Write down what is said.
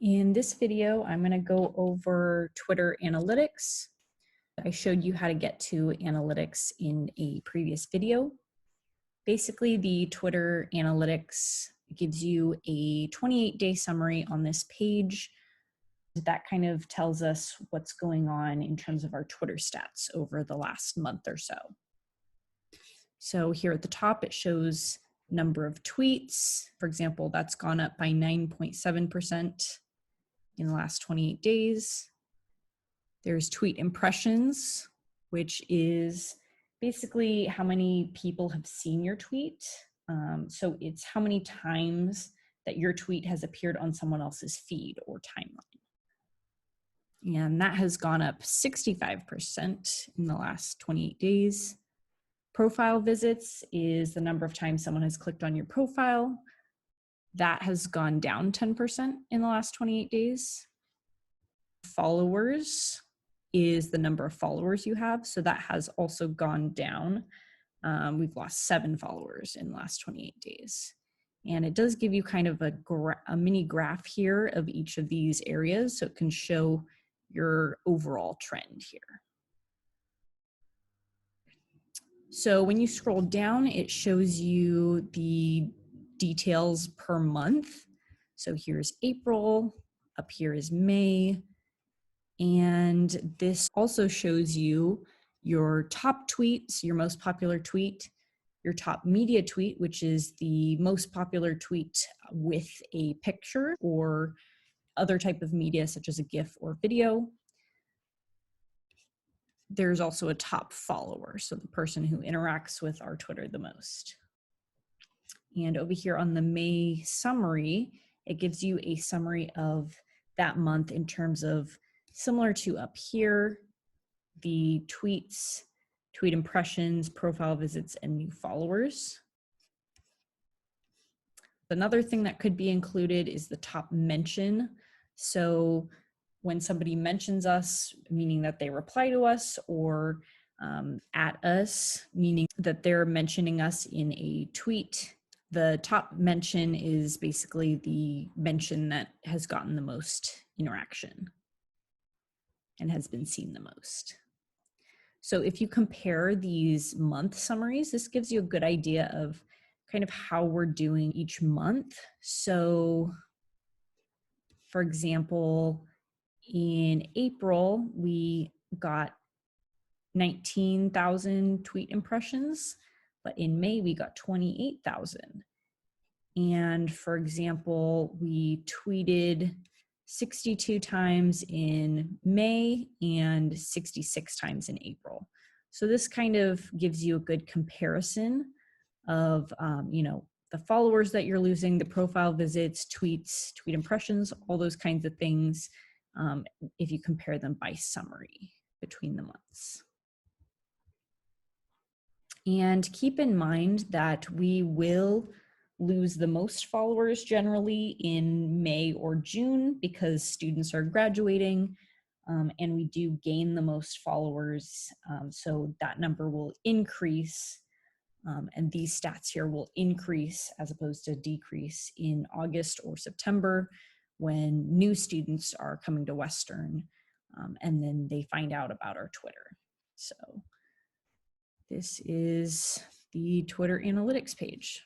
In this video, I'm going to go over Twitter analytics. I showed you how to get to analytics in a previous video. Basically, the Twitter analytics gives you a 28-day summary on this page. That kind of tells us what's going on in terms of our Twitter stats over the last month or so. So here at the top, it shows number of tweets. For example, that's gone up by 9.7%. in the last 28 days. There's tweet impressions, which is basically how many people have seen your tweet. So it's how many times that your tweet has appeared on someone else's feed or timeline. And that has gone up 65% in the last 28 days. Profile visits is the number of times someone has clicked on your profile. That has gone down 10% in the last 28 days. Followers is the number of followers you have. So that has also gone down. We've lost 7 followers in the last 28 days. And it does give you kind of a mini graph here of each of these areas. So it can show your overall trend here. So when you scroll down, it shows you the details per month. So here's April, up here is May. And this also shows you your top tweets, your most popular tweet, your top media tweet, which is the most popular tweet with a picture or other type of media such as a GIF or video. There's also a top follower, so the person who interacts with our Twitter the most. And over here on the May summary, it gives you a summary of that month in terms of, similar to up here, the tweets, tweet impressions, profile visits, and new followers. Another thing that could be included is the top mention. So when somebody mentions us, meaning that they reply to us, or at us, meaning that they're mentioning us in a tweet. The top mention is basically the mention that has gotten the most interaction and has been seen the most. So if you compare these month summaries, this gives you a good idea of kind of how we're doing each month. So for example, in April, we got 19,000 tweet impressions, but in May, we got 28,000. And for example, we tweeted 62 times in May and 66 times in April. So this kind of gives you a good comparison of, the followers that you're losing, the profile visits, tweets, tweet impressions, all those kinds of things, if you compare them by summary between the months. And keep in mind that we will lose the most followers generally in May or June because students are graduating, and we do gain the most followers. So that number will increase, and these stats here will increase as opposed to decrease in August or September when new students are coming to Western, and then they find out about our Twitter. So this is the Twitter analytics page.